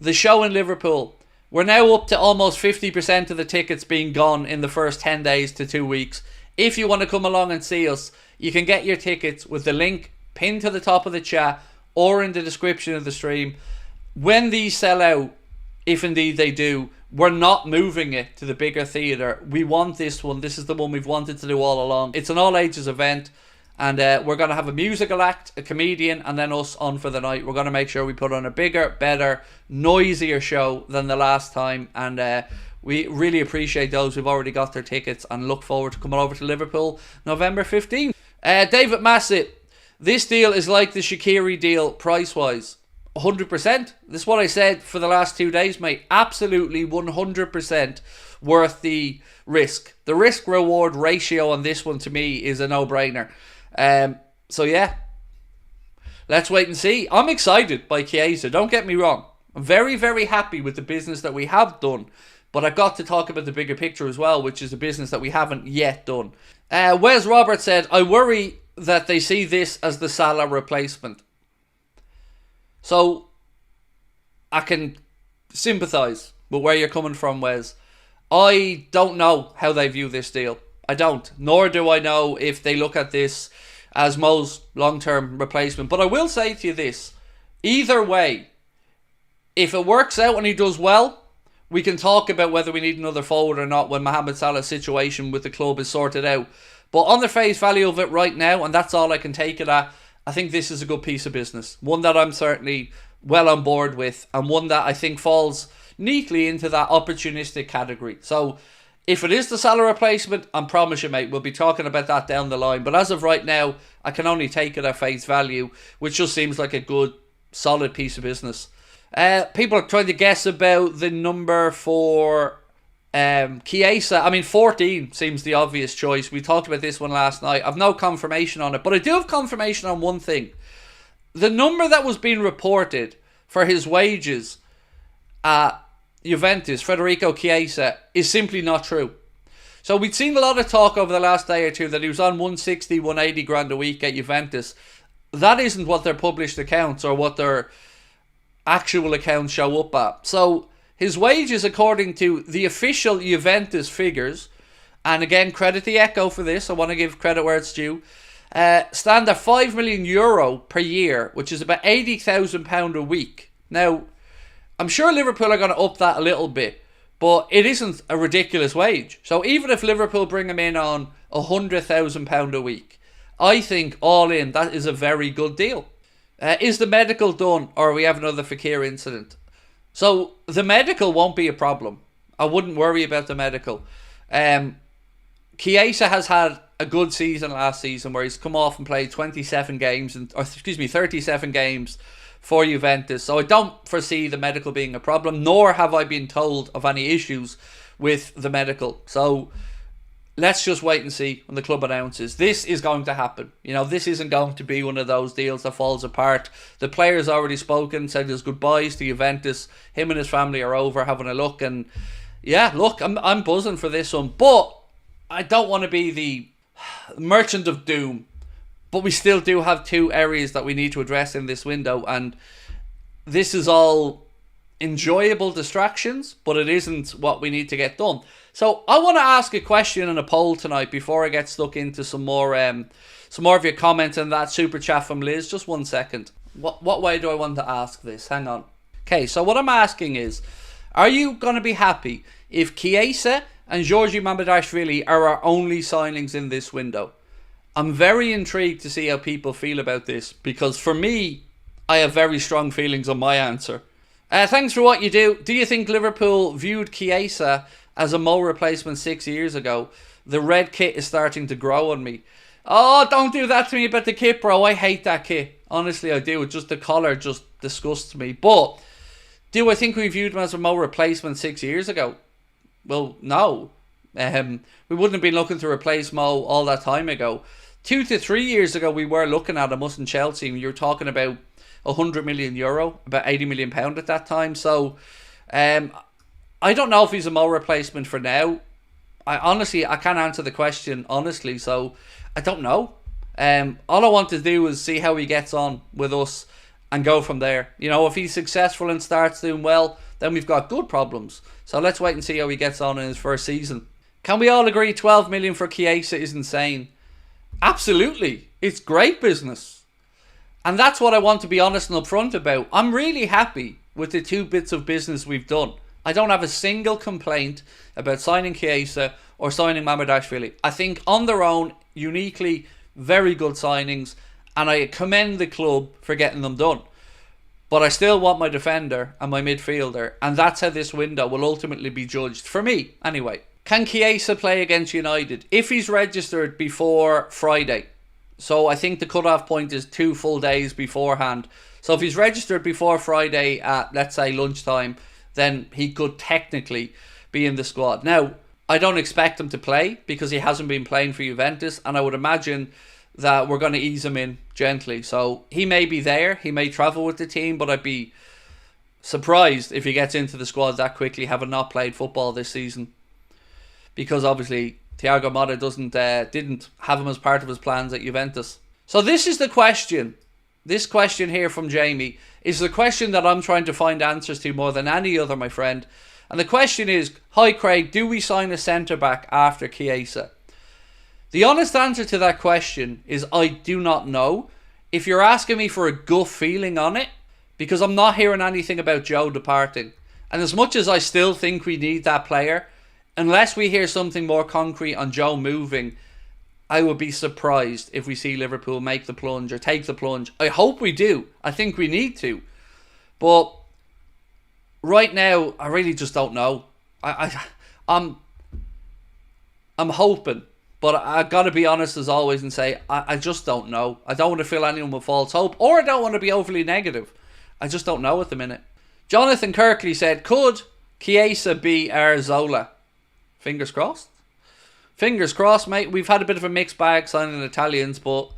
the show in Liverpool. We're now up to almost 50% of the tickets being gone in the first 10 days to 2 weeks. If you want to come along and see us, you can get your tickets with the link pinned to the top of the chat or in the description of the stream. When these sell out, if indeed they do, we're not moving it to the bigger theatre. We want this one. This is the one we've wanted to do all along. It's an all ages event, and we're going to have a musical act, a comedian, and then us on for the night. We're going to make sure we put on a bigger, better, noisier show than the last time, and we really appreciate those who've already got their tickets and look forward to coming over to Liverpool November 15th. David Massett, this deal is like the Shaqiri deal price-wise. 100%. This is what I said for the last 2 days, mate. Absolutely 100% worth the risk. The risk-reward ratio on this one, to me, is a no-brainer. So, yeah. Let's wait and see. I'm excited by Chiesa. Don't get me wrong. I'm very, very happy with the business that we have done. But I've got to talk about the bigger picture as well, which is the business that we haven't yet done. Wes Roberts said, I worry that they see this as the Salah replacement. So, I can sympathise with where you're coming from, Wes. I don't know how they view this deal. I don't. Nor do I know if they look at this as Mo's long-term replacement. But I will say to you this. Either way, if it works out and he does well, we can talk about whether we need another forward or not when Mohamed Salah's situation with the club is sorted out. But on the face value of it right now, and that's all I can take it at, I think this is a good piece of business. One that I'm certainly well on board with, and one that I think falls neatly into that opportunistic category. So, if it is the Salah replacement, I promise you, mate, we'll be talking about that down the line. But as of right now, I can only take it at face value, which just seems like a good, solid piece of business. People are trying to guess about the number for Chiesa. I mean, 14 seems the obvious choice. We talked about this one last night. I've no confirmation on it, but I do have confirmation on one thing. The number that was being reported for his wages at Juventus, Federico Chiesa, is simply not true. So we'd seen a lot of talk over the last day or two that he was on 160, 180 grand a week at Juventus. That isn't what their published accounts or what their actual accounts show up at. So his wages, according to the official Juventus figures, and again, credit the Echo for this, I want to give credit where it's due, stand at €5 million per year, which is about £80,000 a week. Now, I'm sure Liverpool are going to up that a little bit, but it isn't a ridiculous wage. So even if Liverpool bring him in on £100,000 a week, I think all in, that is a very good deal. Is the medical done, or we have another Fekir incident? So the medical won't be a problem. I wouldn't worry about the medical. Chiesa has had a good season last season where he's come off and played 37 games, 37 games for Juventus. So I don't foresee the medical being a problem, nor have I been told of any issues with the medical. So let's just wait and see when the club announces. This is going to happen. You know, this isn't going to be one of those deals that falls apart. The player's already spoken, said his goodbyes to Juventus. Him and his family are over having a look. And yeah, look, I'm buzzing for this one. But I don't want to be the merchant of doom. But we still do have two areas that we need to address in this window. And this is all enjoyable distractions, but it isn't what we need to get done. So I want to ask a question in a poll tonight before I get stuck into some more of your comments and that super chat from Liz. Just 1 second. What way do I want to ask this? Hang on. Okay, so what I'm asking is, are you going to be happy if Chiesa and Georgi Mamardashvili are our only signings in this window? I'm very intrigued to see how people feel about this, because for me, I have very strong feelings on my answer. Thanks for what you do. Do you think Liverpool viewed Chiesa as a Mo replacement 6 years ago? The red kit is starting to grow on me. Oh, don't do that to me about the kit, bro. I hate that kit. Honestly, I do. Just the colour just disgusts me. But do I think we viewed him as a Mo replacement 6 years ago? Well, no. We wouldn't have been looking to replace Mo all that time ago. 2 to 3 years ago, we were looking at him, us in Chelsea, and you were talking about €100 million, about £80 million at that time. So, I don't know if he's a Mo replacement for now. I can't answer the question honestly, so I don't know. All I want to do is see how he gets on with us and go from there. You know, if he's successful and starts doing well, then we've got good problems. So let's wait and see how he gets on in his first season. Can we all agree 12 million for Chiesa is insane? Absolutely. It's great business. And that's what I want to be honest and upfront about. I'm really happy with the 2 bits of business we've done. I don't have a single complaint about signing Chiesa or signing Mamardashvili. I think on their own, uniquely, very good signings, and I commend the club for getting them done. But I still want my defender and my midfielder, and that's how this window will ultimately be judged, for me anyway. Can Chiesa play against United? If he's registered before Friday, so I think the cut-off point is 2 full days beforehand. So if he's registered before Friday at, let's say, lunchtime, then he could technically be in the squad. Now, I don't expect him to play because he hasn't been playing for Juventus, and I would imagine that we're going to ease him in gently. So he may be there, he may travel with the team, but I'd be surprised if he gets into the squad that quickly, having not played football this season. Because obviously Thiago Motta didn't have him as part of his plans at Juventus. So this is the question. This question here from Jamie is the question that I'm trying to find answers to more than any other, my friend. And the question is, hi Craig, do we sign a centre-back after Chiesa? The honest answer to that question is I do not know. If you're asking me for a gut feeling on it, because I'm not hearing anything about Joe departing. And as much as I still think we need that player, unless we hear something more concrete on Joe moving, I would be surprised if we see Liverpool make the plunge or take the plunge. I hope we do. I think we need to. But right now, I really just don't know. I'm hoping. But I got to be honest as always and say, I just don't know. I don't want to fill anyone with false hope, or I don't want to be overly negative. I just don't know at the minute. Jonathan Kirkley said, could Chiesa be our Zola? Fingers crossed. Fingers crossed, mate. We've had a bit of a mixed bag signing Italians, but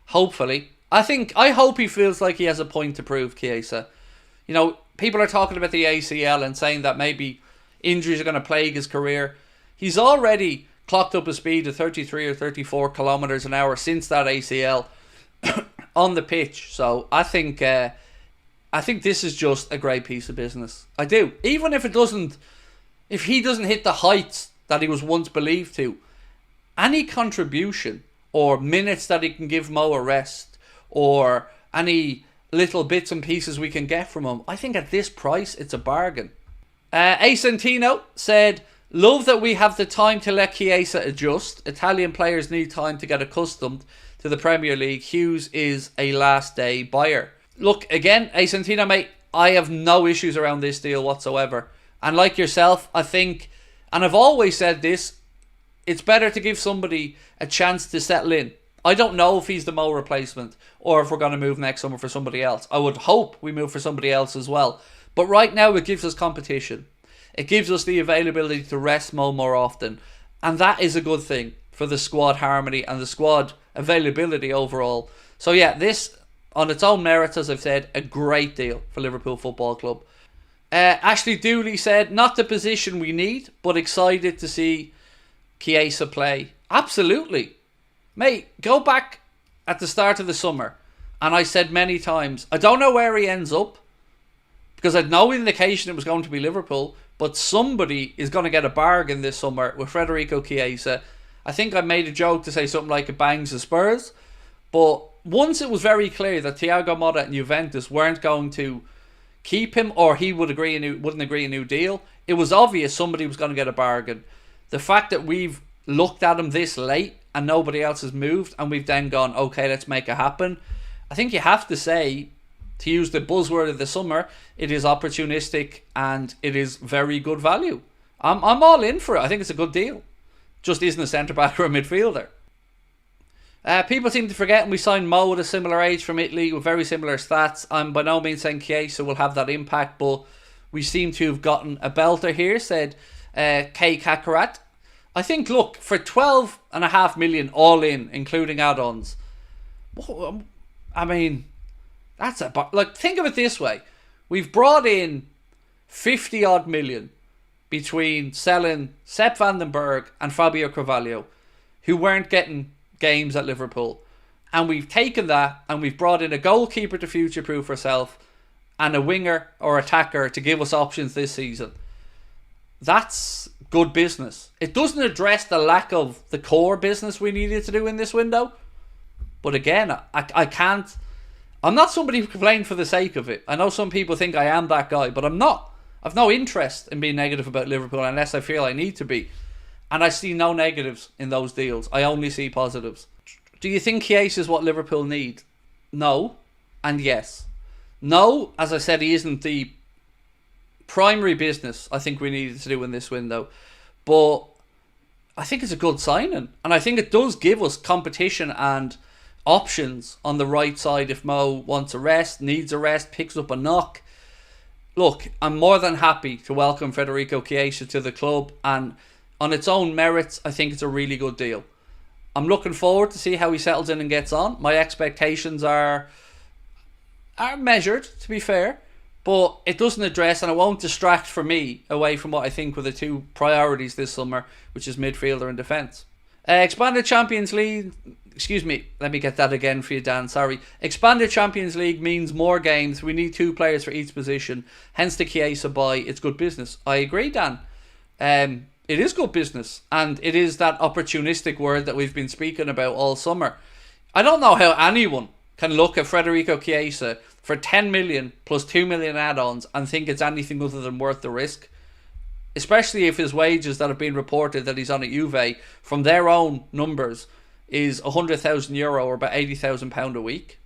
hopefully. I hope he feels like he has a point to prove, Chiesa. You know, people are talking about the ACL and saying that maybe injuries are going to plague his career. He's already clocked up a speed of 33 or 34 kilometers an hour since that ACL on the pitch. So I think this is just a great piece of business. I do. Even if he doesn't hit the heights that he was once believed to, any contribution or minutes that he can give Mo a rest, or any little bits and pieces we can get from him, I think at this price it's a bargain. Asentino said, love that we have the time to let Chiesa adjust. Italian players need time to get accustomed to the Premier League. Hughes is a last day buyer. Look, again, Asentino, mate, I have no issues around this deal whatsoever. And like yourself, I think, and I've always said this, it's better to give somebody a chance to settle in. I don't know if he's the Mo replacement or if we're going to move next summer for somebody else. I would hope we move for somebody else as well. But right now it gives us competition. It gives us the availability to rest Mo more often. And that is a good thing for the squad harmony and the squad availability overall. So yeah, this, on its own merits, as I've said, a great deal for Liverpool Football Club. Ashley Dooley said, not the position we need, but excited to see Chiesa play. Absolutely. Mate, go back at the start of the summer, and I said many times, I don't know where he ends up, because I had no indication it was going to be Liverpool, but somebody is going to get a bargain this summer with Federico Chiesa. I think I made a joke to say something like it bangs the Spurs, but once it was very clear that Thiago Motta and Juventus weren't going to keep him, or he wouldn't agree a new deal, it was obvious somebody was going to get a bargain. The fact that we've looked at him this late and nobody else has moved, and we've then gone, okay, let's make it happen, I think you have to say, to use the buzzword of the summer, it is opportunistic and it is very good value. I'm all in for it. I think it's a good deal. Just isn't a centre-back or a midfielder. People seem to forget, and we signed Mo at a similar age from Italy with very similar stats. I'm by no means saying Chiesa will have that impact, but we seem to have gotten a belter here, said K. Kakarat. I think, look, for 12.5 million all in, including add-ons, I mean, that's think of it this way. We've brought in 50 odd million between selling Sepp van den Berg and Fabio Carvalho, who weren't getting games at Liverpool. And we've taken that and we've brought in a goalkeeper to future-proof herself and a winger or attacker to give us options this season. That's good business. It doesn't address the lack of the core business we needed to do in this window. But again, I can't... I'm not somebody who complains for the sake of it. I know some people think I am that guy, but I'm not. I've no interest in being negative about Liverpool unless I feel I need to be. And I see no negatives in those deals. I only see positives. Do you think Chiesa is what Liverpool need? No. And yes. No, as I said, he isn't the primary business I think we needed to do in this window. But I think it's a good signing. And I think it does give us competition and options on the right side if Mo wants a rest, needs a rest, picks up a knock. Look, I'm more than happy to welcome Federico Chiesa to the club, and on its own merits, I think it's a really good deal. I'm looking forward to see how he settles in and gets on. My expectations are measured, to be fair, but it doesn't address and it won't distract for me away from what I think were the two priorities this summer, which is midfielder and defence. Expanded Champions League... Excuse me, let me get that again for you, Dan, sorry. Expanded Champions League means more games. We need 2 players for each position. Hence the Chiesa buy. It's good business. I agree, Dan. It is good business. And it is that opportunistic word that we've been speaking about all summer. I don't know how anyone can look at Federico Chiesa for 10 million plus 2 million add-ons and think it's anything other than worth the risk. Especially if his wages that have been reported that he's on at Juve from their own numbers is €100,000 or about £80,000 a week.